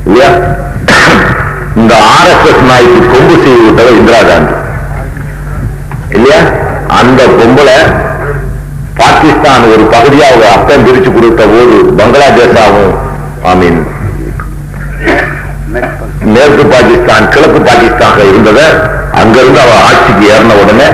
இல்லையா? இந்த RSS நாய்க்கு கொம்பு செய்து விட்டவர் இந்திரா காந்தி இல்லையா? அந்த பொம்பளை பாகிஸ்தான் ஒரு பகுதியா அவங்க அப்பம் பிரிச்சு கொடுத்த போது பங்களாதேஷாவும் மேற்கு பாகிஸ்தான் கிழக்கு பாகிஸ்தான் இருந்தத அங்கிருந்து அவ ஆட்சிக்கு ஏறின உடனே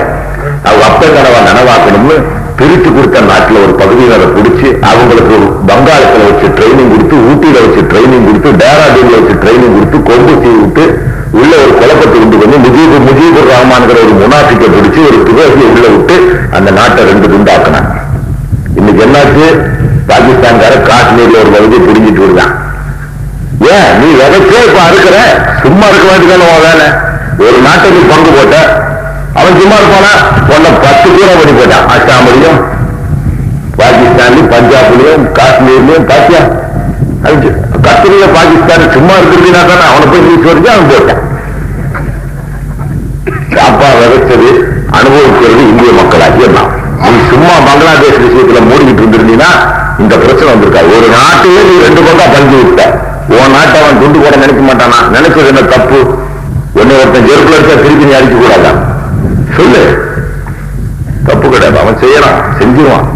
அவங்க அப்ப கனவா நனவாக்கணும்னு பிரித்து கொடுத்த நாட்டில் ஒரு பகுதியில் அதை பிடிச்சி அவங்களுக்கு பங்காளத்தில் வச்சு ட்ரைனிங் கொடுத்து, ஊட்டியில வச்சு ட்ரைனிங் கொடுத்து, டேராடூன்ல வச்சு ட்ரைனிங் கொடுத்து, கொம்பு செய்து விட்டு உள்ள ஒரு குழப்பத்தை உண்டு பண்ணி முஜீபுர் ரஹ்மான்கிற ஒரு முனாஃபிக்கை பிடிச்சி ஒரு துரோகியை உள்ள விட்டு அந்த நாட்டை 2 துண்டாக்கினாங்க. இன்னைக்கு என்னாச்சு? பாகிஸ்தான்கார காஷ்மீர்ல ஒரு பகுதியை பிடிங்கிட்டு வருதான். ஏன் நீ எதைக்கே இப்ப அறுக்கிற? சும்மா இருக்க வேண்டியதான வேலை. ஒரு நாட்டை நீ பங்கு போட்ட, அவன் சும்மா இருப்பானா? உன்னை 10 பேரை பண்ணி போட்டான். அஸ்ஸாமிலையும் பாகிஸ்தான்லயும் பஞ்சாப்லயும் காஷ்மீர்லயும் பாத்தியா? கத்திரில பாகிஸ்தான் சும்மா இருக்கிறதுனா தானே அவனை போய் வீச்சு வரைக்கும் அவன் போட்டான். சாப்பா விதைச்சது அனுபவிக்கிறது இந்திய மக்களாகிய நான். நீ சும்மா பங்களாதேஷ் விஷயத்துல மூடிக்கிட்டு இருந்திருந்தீங்கன்னா இந்த பிரச்சனை வந்திருக்காது. ஒரு நாட்டையே நீ 2 பங்கா பஞ்சு விட்ட. உன் நாட்டை அவன் துண்டு போட நினைக்க மாட்டானா? நினைச்சது என்ன தப்பு? உன்னை ஒருத்தன் ஜெருக்குல இருக்க திருப்பி நீ அடிக்க கூடாதா? சொல்லு. தப்பு கிடையாது. அவன் செய்யறான், செஞ்சிருவாங்க.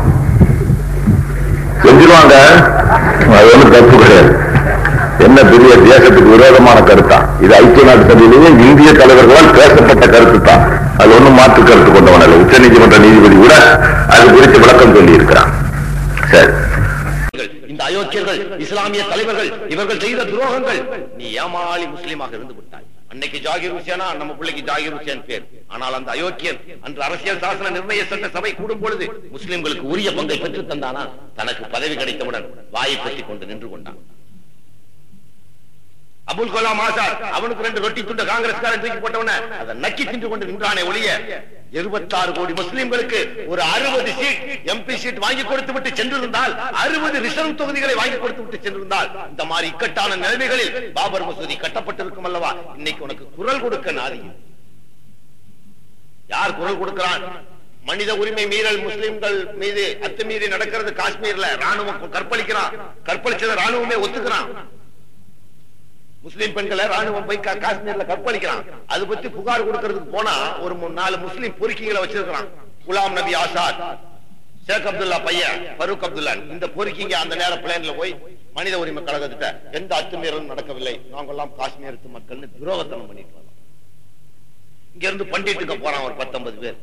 அது ஒன்றும் தப்பு கிடையாது. என்ன பெரிய தேசத்துக்கு விரோதமான கருத்தா? இது ஐக்கிய நாட்டு சபையிலேயே இந்திய தலைவர்களால் பேசப்பட்ட கருத்து தான். அது ஒன்றும் மாற்று கருத்து கொண்டவன் அல்ல. உச்ச நீதிமன்ற நீதிபதி கூட அது குறித்து விளக்கம் சொல்லி இருக்கிறான். சரி, இந்த அயோக்கியர்கள் இஸ்லாமிய தலைவர்கள் இவர்கள் செய்த துரோகங்கள், நீ ஏமாளி முஸ்லீமாக இருந்து விட்டாய். அன்னைக்கு ஜாகிர் ஹுசேனா நம்ம பிள்ளைக்கு ஜாகிர் ஹுசேன் பேர். ஆனால் அந்த அயோக்கியன் அன்று அரசியல் சாசன நிர்ணய சட்ட சபை கூடும் பொழுது முஸ்லிம்களுக்கு உரிய பங்கை பெற்று தந்தானா? தனக்கு பதவி கிடைத்தவுடன் வாயை பற்றி கொண்டு நின்று கொண்டான். அபுல் கலாம் ஆசாத் அவனுக்கு 2 ரொட்டி துண்ட காங்கிரஸ்காரன் தூக்கி போட்டவன அதை நக்கி தின்று கொண்டு நின்றானே ஒழிய 26 கோடி முஸ்லிம்களுக்கு ஒரு 60 சீட் எம்பி சீட் வாங்கி கொடுத்து விட்டு சென்றிருந்தால், 60 ரிசர்வ் தொகுதிகளை வாங்கி கொடுத்து விட்டு சென்றிருந்தால் இந்த மாதிரி இக்கட்டான நிலைமைகளில் பாபர் மசூதி கட்டப்பட்டிருக்கும் அல்லவா? இன்னைக்கு உனக்கு குரல் கொடுக்க நாதி யார் குரல் கொடுக்கிறான்? மனித உரிமை மீறல் முஸ்லிம்கள் மீது அத்துமீறி நடக்கிறது. காஷ்மீர்ல ராணுவம் கற்பழிக்கிறான். கற்பழிச்சத ராணுவமே ஒத்துக்கிறான். முஸ்லிம் பெண்களை ராணுவம் போய் காஷ்மீர்ல கற்பழிக்கிறான். அது பத்தி புகார் கொடுக்கிறதுக்கு போனா ஒரு 4 முஸ்லிம் பொறுக்கிகளை வச்சிருக்கிறான். குலாம் நபி ஆசாத், ஷேக் அப்துல்லா பையன் ஃபரூக் அப்துல்லா, இந்த பொறுக்கிங்க அந்த நேரம் பிளேன்ல போய் மனித உரிமை கழகத்திட்ட எந்த அத்துமீறலும் நடக்கவில்லை, நாங்கெல்லாம் காஷ்மீரத்து மக்கள்னு துரோகத்தனம் பண்ணிட்டு வரோம். இங்க இருந்து பண்டிட்டுக்கு போறான் ஒரு 19 பேர்.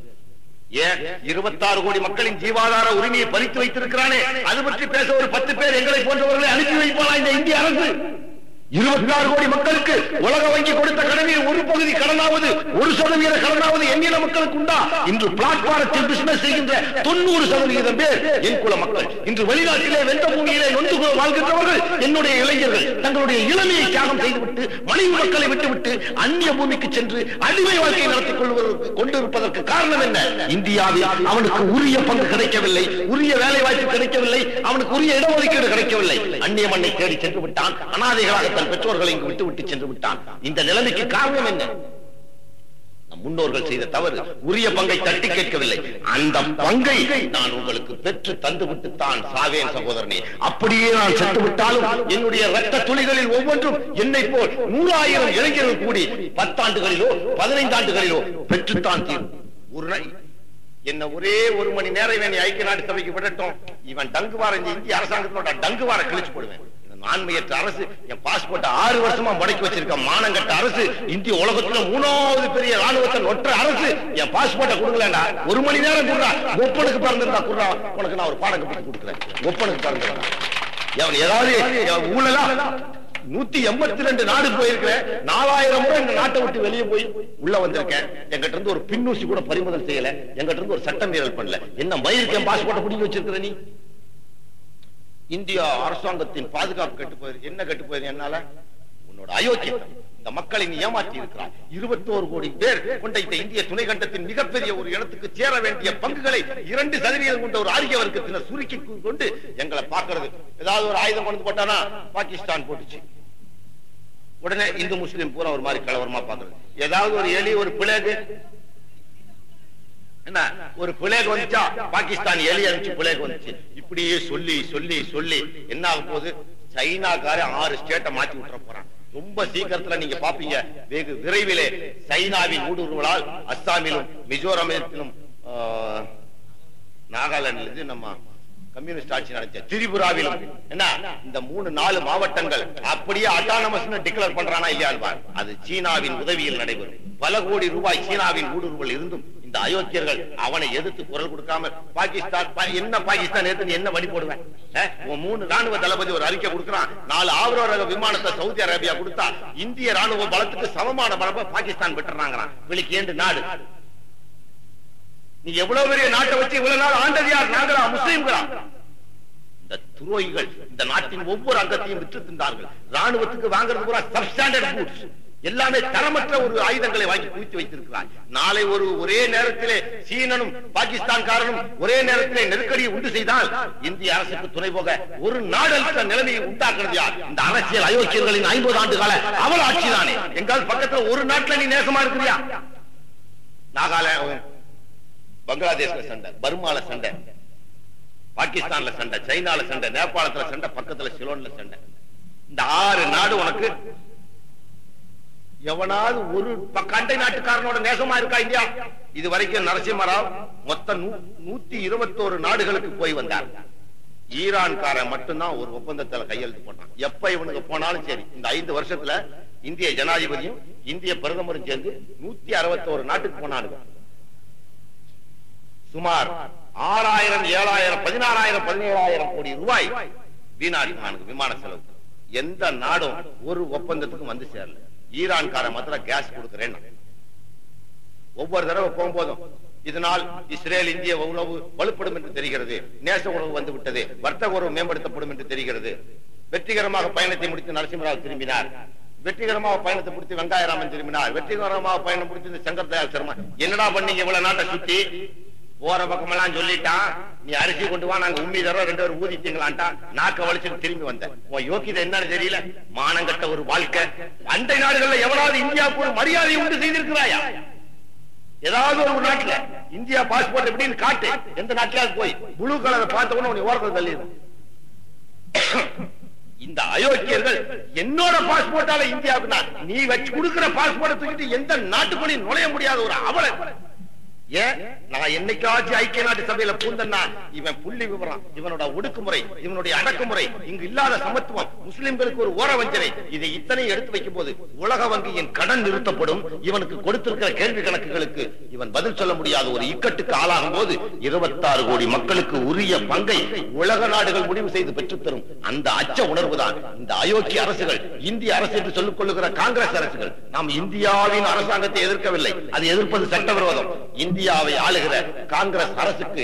ஏன் 26 கோடி மக்களின் ஜீவாதார உரிமையை பறித்து வைத்திருக்கிறானே, அது பற்றி பேச ஒரு 10 பேர் எங்களை போன்றவர்களை அனுப்பி வைப்பானா இந்த இந்திய அரசு? 26 கோடி மக்களுக்கு உலக வங்கி கொடுத்த கடனில் ஒரு பகுதி கடனாவது, 1% கடனாவது எண்ணின மக்களுக்கு உண்டா? இன்று பிளாட்பாரத்தில் பிசினஸ் செய்கின்ற 90% பேர் என் குல மக்கள். இன்று வெளிநாட்டிலே வெந்த பூமியிலே நொந்து வாழ்கின்றவர்கள் என்னுடைய இளைஞர்கள். தங்களுடைய இளமையை தியாகம் செய்துவிட்டு மனைவி மக்களை விட்டுவிட்டு அந்நிய பூமிக்கு சென்று அடிமை வாழ்க்கையை நடத்திக் கொண்டிருப்பதற்கு காரணம் என்ன? இந்தியாவில் அவனுக்கு உரிய பங்கு கிடைக்கவில்லை, உரிய வேலை வாய்ப்பு கிடைக்கவில்லை, அவனுக்கு உரிய இடஒதுக்கீடு கிடைக்கவில்லை. அந்நிய மண்ணை தேடி சென்று விட்டான். அனாதைகளாக பெற்றோர்களை இங்கு விட்டு சென்று விட்டான். இந்த நிலைமைக்கு காரணம் என்ன? நம் முன்னோர்கள் செய்த தவறு. உரிய பங்கை தட்டி கேட்கவில்லை. அந்த பங்கை நான் உங்களுக்கு பெற்று தந்து விட்டுத்தான் சாவேன் சகோதரனே. அப்படியே நான் செத்து விட்டாலும் என்னுடைய ரத்த துளிகளில் ஒவ்வொன்றும் என்னை போல் 100,000 இளைஞர்கள் கூடி 10 ஆண்டுகளிலோ 15 ஆண்டுகளிலோ பெற்றுத்தான் தீரும். என்ன ஒரே 1 மணி நேரம் இவன் ஐக்கிய நாடு சபைக்கு விடட்டும், இவன் டங்குவார இந்திய அரசாங்கத்தோட டங்குவார கிழிச்சு போடுவேன். ஆண்மையற்ற அரசு என் பாஸ்போர்ட் 6 வருஷமா முடக்கி வச்சிருக்க மானங்கட்ட அரசு, இந்திய உலகத்துல 3வது பெரிய ராணுவத்தை ஒற்ற அரசு என் பாஸ்போர்ட்டை கொடுக்கலடா. 1 மணி நேரம் கொடுறா. ஒப்பனுக்கு பிறந்திருந்தா கொடுறா, உனக்கு நான் ஒரு பாடம் கட்டி கொடுக்குறேன். ஒப்பனுக்கு பிறந்திருந்தா ஏதாவது ஊழலா 182 நாடு போயிருக்கிறேன். 4000 முறை இந்த நாட்டை விட்டு வெளியே போய் உள்ள வந்திருக்கேன். எங்கிட்ட இருந்து ஒரு பின்னூசி கூட பறிமுதல் செய்யல. எங்கிட்ட இருந்து ஒரு சட்டம் மீறல் பண்ணல. என்ன மயிருக்கு என் பாஸ்போர்ட்டை பிடிங்கி வச்சிருக்கிற நீ? இந்தியா அரசாங்கத்தின் பாதுகாப்பு கெட்டு போயிரு. என்ன கெட்டு போயிரு? என்னால உன்னோட அயோக்கியம். இந்த மக்களை நீ ஏமாற்றி இருக்கிறாய். 21 கோடி பேர் கொண்ட இந்த இந்திய துணை கண்டத்தின் மிகப்பெரிய ஒரு இடத்துக்கு சேர வேண்டிய பங்குகளை 2% கொண்ட ஒரு ஆரிய வர்க்கத்தினர் சுருக்கி கொண்டு எங்களை பார்க்கிறது. ஏதாவது ஒரு ஆயுதம் கொண்டு போட்டானா பாகிஸ்தான் போட்டுச்சு. உடனே இந்து முஸ்லிம் பூரா ஒரு மாதிரி கலவரமா பாக்குறது. ஏதாவது ஒரு எலி ஒரு பிளேகு என்ன ஒரு பிளேக் வந்துச்சா பாகிஸ்தான் எலி அனுப்பிச்சு பிளேக் வந்துச்சு. இப்படியே சொல்லி சொல்லி சொல்லி என்ன ஆகும் போது சைனாக்கார 6 ஸ்டேட்டை மாத்தி விட்டுற போறான். ரொம்ப சீக்கிரத்துல நீங்க பாப்பீங்க. வெகு விரைவிலே சைனாவின் ஊடுருவலால் அஸ்ஸாமிலும் மிசோரமிலும் நாகாலாந்து நம்ம கம்யூனிஸ்ட் ஆட்சி நடத்த திரிபுராவிலும் என்ன இந்த 3-4 மாவட்டங்கள் அப்படியே அட்டானமஸ் டிக்ளேர் பண்றானா இல்லையா? அது சீனாவின் உதவியில் நடைபெறும். பல கோடி ரூபாய் சீனாவின் ஊடுருவல் இருந்தும் இந்த அயோக்கியர்கள் அவனை எதிர்த்து குரல் கொடுக்காம பாகிஸ்தான் என்ன பாகிஸ்தான் எடுத்து என்ன வழி போடுவேன்? 3 ராணுவ தளபதி ஒரு அறிக்கை கொடுக்கிறான். 4 ஆவரோ ரக விமானத்தை சவுதி அரேபியா கொடுத்தா இந்திய ராணுவ பலத்துக்கு சமமான பலத்தை பாகிஸ்தான் பெற்றுறாங்கிறான். வெளிக்கு ஏண்டு நாடு நீ எவ்வளவு பெரிய நாட்டை வச்சு இவ்வளவு நாள் ஆண்டது யார்? நாங்களா? முஸ்லிம்களா? இந்த துரோகிகள் இந்த நாட்டின் ஒவ்வொரு அங்கத்தையும் விற்று தின்றார்கள். ராணுவத்துக்கு வாங்குறது பூரா சப்ஸ்டாண்டர்ட் கூட்ஸ், எல்லாமே தரமற்ற ஒரு ஆயுதங்களை வாங்கி குவித்து வைத்திருக்கிறார். நாளை ஒரே நேரத்திலே சீனனும் பாகிஸ்தான்காரனும் ஒரே நேரத்திலே நெருக்கடியை உண்டு செய்தால் இந்திய அரசுக்கு துணை போக ஒரு நாடற்ற நிலைமையை உண்டாக்குறது யார்? இந்த அரசியல் அயோக்கியர்களின் 50 ஆண்டு கால அவள் ஆட்சிதானே. எங்கால் பக்கத்துல ஒரு நாட்டுல நீ நேசமா இருக்கிறியா? நாகாலாந்து பங்களாதேஷ்ல சண்டை, பர்மால சண்டை, பாகிஸ்தான்ல சண்டை, சைனால சண்டை, நேபாளத்துல சண்டை, பக்கத்துல சிலோன்ல சண்டை. இந்த 6 நாடு உனக்கு எவனாவது ஒரு கண்டை நாட்டுக்காரனோட நேசமா இருக்கா இந்தியா? இதுவரைக்கும் நரசிம்மராவ் மொத்தம் 121 நாடுகளுக்கு போய் வந்தார். ஈரான்காரன் மட்டும்தான் ஒரு ஒப்பந்தத்துல கையெழுத்து போட்டான். எப்ப இவனுக்கு போனாலும் சரி, இந்த 5 வருஷத்துல இந்திய ஜனாதிபதியும் இந்திய பிரதமரும் சேர்ந்து 161 நாட்டுக்கு போனாங்க. சுமார் 6000, 7000, 16000, 17000 கோடி ரூபாய் வீணாடினானுங்க விமான செலவு. எந்த நாடும் ஒரு ஒப்பந்தத்துக்கும் வந்து சேரல. ஈரான்கார மாத்திரம் கேஸ் கொடுக்கிறேன். ஒவ்வொரு தடவை போகும்போதும் இதனால் இஸ்ரேல் இந்திய உறவு வலுப்படும் என்று தெரிகிறது, நேச உறவு வந்து விட்டது, வர்த்தக உறவு மேம்படுத்தப்படும் என்று தெரிகிறது. வெற்றிகரமாக பயணத்தை முடித்து நரசிம்மராவ் திரும்பினார். வெற்றிகரமாக பயணத்தை முடித்து வெங்காயராமன் திரும்பினார். வெற்றிகரமாக பயணம் முடித்து சங்கர் தயாள் சர்மா. என்னடா பண்ணீங்க இவ்வளவு நாட்டை சுத்தி? போற பக்கமெல்லாம் சொல்லிட்டான், நீ அரிசி கொண்டு வா, நாங்க உம்மி தரோம், 2 பேரும் ஊதிட்டீங்களான்ட்டா. நாக்க வலிச்சுட்டு திரும்பி வந்தேன். உன் யோக்கியதை என்னன்னு தெரியல. மானங்கட்ட ஒரு வாழ்க்கை. அண்டை நாடுகள்ல எவனாவது இந்தியாவுக்கு ஒரு மரியாதை உண்டு செய்திருக்கிறாயா? ஏதாவது ஒரு நாட்டுல இந்தியா பாஸ்போர்ட் எப்படின்னு காட்டு. எந்த நாட்டிலாவது போய் ப்ளூ கலர் பார்த்த உடனே ஓரத்தில் தள்ளிடும். இந்த அயோக்கியர்கள் என்னோட பாஸ்போர்ட்டால இந்தியாவுக்கு நீ வச்சு கொடுக்கிற பாஸ்போர்ட் தூக்கிட்டு எந்த நாட்டுக்குள்ளே நுழைய முடியாத ஒரு அவலை. ஏன் நான் என்னைக்காச்சும் ஐக்கிய நாட்டு சபையில பூந்தன்னா இவன் புள்ளி விவரம், இவனோட ஒடுக்குமுறை, இவனுடைய அடக்குமுறை, இங்கு இல்லாத சமத்துவம், முஸ்லிம்களுக்கு ஒரு ஓர வஞ்சனை, இதை இத்தனை எடுத்து வைக்கும் போது உலக வங்கியின் கடன் நிறுத்தப்படும். இவனுக்கு கொடுத்திருக்கிற கேள்வி கணக்குகளுக்கு இவன் பதில் சொல்ல முடியாத ஒரு இக்கட்டுக்கு ஆளாகும் போது 26 கோடி மக்களுக்கு உரிய பங்கை உலக நாடுகள் முடிவு செய்து பெற்றுத்தரும். அந்த அச்ச உணர்வுதான் இந்த அயோக்கிய அரசுகள், இந்திய அரசு என்று சொல்லிக் கொள்ளுகிற காங்கிரஸ் அரசுகள். நாம் இந்தியாவின் அரசாங்கத்தை எதிர்க்கவில்லை, அது எதிர்ப்பது சட்டவிரோதம். இந்தியாவை ஆளுகிற காங்கிரஸ் அரசுக்கு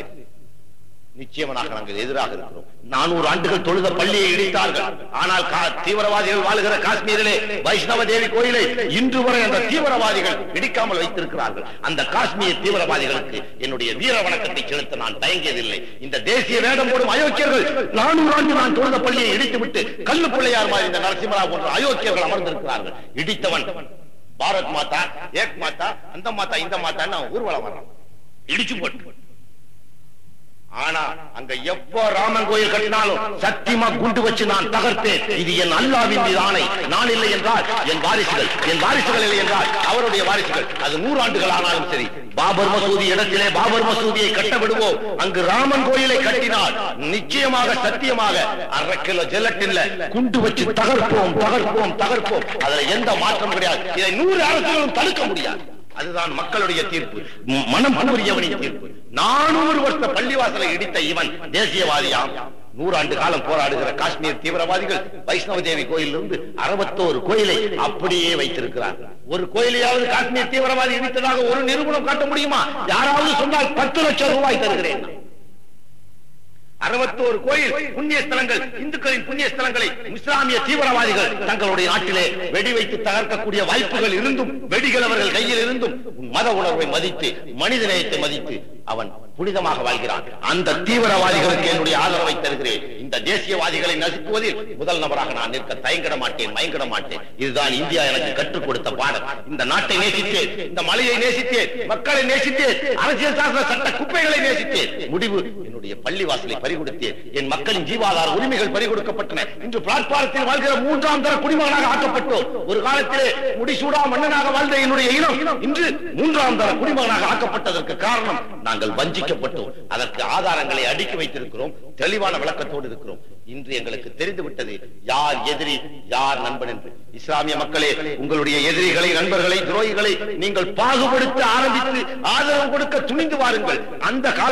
நிச்சயமாக நாங்கள் எதிராக இருக்கிறோம். 400 ஆண்டுகள் தொழுத பள்ளியை இடித்தார்கள். ஆனால் தீவிரவாதிகள் வாழ்கிற காஷ்மீரிலே வைஷ்ணவ தேவி கோயிலை இன்று வரை அந்த தீவிரவாதிகள் இடிக்காமல் வைத்திருக்கிறார்கள். அந்த காஷ்மீர் தீவிரவாதிகளுக்கு என்னுடைய வீர வணக்கத்தை செலுத்த நான் தயங்கியதில்லை. இந்த தேசிய வேடம் போடும் அயோக்கியர்கள் 400 ஆண்டு நான் தொழுத பள்ளியை இடித்துவிட்டு கல்லு பிள்ளையார் மாதிரி இந்த நரசிம்மராவ் போன்ற அயோக்கியர்கள் அமர்ந்திருக்கிறார்கள். இடித்தவன் பாரத் மாதா, ஏக் மாதா, அந்த மாதா, இந்த மாதா ஊர்வலம் வர்றான், இடிச்சு போட்டு. ஆனா அங்க எப்போ ராமன் கோயில் கட்டினாலும் சத்தியமா குண்டு வச்சு நான் தகர்த்தேன். இது என் அல்லாஹ்வின் மீது ஆணை. நான் இல்லை என்றால் என் வாரிசுகள் இல்லை என்றால் அவருடைய வாரிசுகள், அது 100 ஆண்டுகள் ஆனாலும் சரி, பாபர் மசூதி இடத்திலே பாபர் மசூதியை கட்ட விடுவோம். அங்கு ராமன் கோயிலை கட்டினால் நிச்சயமாக சத்தியமாக 1/2 கிலோ ஜெலட்டின்ல குண்டு வச்சு தகர்ப்போம். அதுல எந்த மாற்றம் கிடையாது. இதை 100 அரசுகளும் தடுக்க முடியாது. அதுதான் மக்களுடைய தீர்ப்பு, மனம் புரியவனின் தீர்ப்பு. 400 வருஷ பள்ளிவாசலை இடித்த இவன் தேசியவாதியாம். 100 ஆண்டு காலம் போராடுகிற காஷ்மீர் தீவிரவாதிகள் வைஷ்ணவ தேவி கோயிலிருந்து 61 கோயிலை அப்படியே வைத்திருக்கிறார்கள். ஒரு கோயிலையாவது காஷ்மீர் தீவிரவாதி இடித்ததாக ஒரு நிரூபணம் காட்ட முடியுமா? யாராவது சொன்னால் 10 லட்சம் ரூபாய் தருகிறேன். 61 கோயில் புண்ணிய ஸ்தலங்கள், இந்துக்களின் புண்ணிய ஸ்தலங்களை இஸ்லாமிய தீவிரவாதிகள் தங்களுடைய நாட்டிலே வெடி வைத்து தகர்க்கக்கூடிய வாய்ப்புகள் இருந்தும், வெடிகள் அவர்கள் கையில் இருந்தும், மத உணர்வை மதித்து, மனித நேயத்தை மதித்து அவன் புனிதமாக வாழ்கிறான். அந்த தீவிரவாதிகளுக்கு என்னுடைய ஆதரவை தருகிறேன். இந்த தேசியவாதிகளை நசுக்குவதில் முதல் நபராக நான் நிற்க தயங்கிட மாட்டேன், மயங்கிட மாட்டேன். இதுதான் இந்தியா எனக்கு கற்றுக் கொடுத்த பாடம். இந்த நாட்டை நேசித்தேன், இந்த மலையை நேசித்தேன், மக்களை நேசித்தேன், அரசியல் சாசன சட்ட குப்பைகளை நேசித்தேன். முடிவு என்னுடைய என்னுடைய பள்ளிவாசலை பறிகொடுத்தேன். என் மக்களின் ஜீவாதார உரிமைகள் பறிகொடுக்கப்பட்டன. இன்று பிளாட்பாரத்தில் வாழ்கிற 3ஆம் தர குடிமகனாக ஆக்கப்பட்டோம். ஒரு காலத்திலே முடிசூடா மன்னனாக வாழ்ந்த என்னுடைய இனம் இன்று 3ஆம் தர குடிமகனாக ஆக்கப்பட்டதற்கு காரணம் நாங்கள் வஞ்சிக்கப்பட்டோம். அதற்கு ஆதாரங்களை அடுக்கி வைத்திருக்கிறோம். தெளிவான விளக்கத்தோடு இருக்கிறோம். இன்று எங்களுக்கு தெரிந்துவிட்டது யார் எதிரி யார் நண்பன் என்று. இஸ்லாமிய மக்களே, உங்களுடைய எதிரிகளை, நண்பர்களை, துரோகிகளை நீங்கள் பாகுபடுத்த ஆரம்பித்து ஆதரவு கொடுக்க துணிந்து வாருங்கள். அந்த கால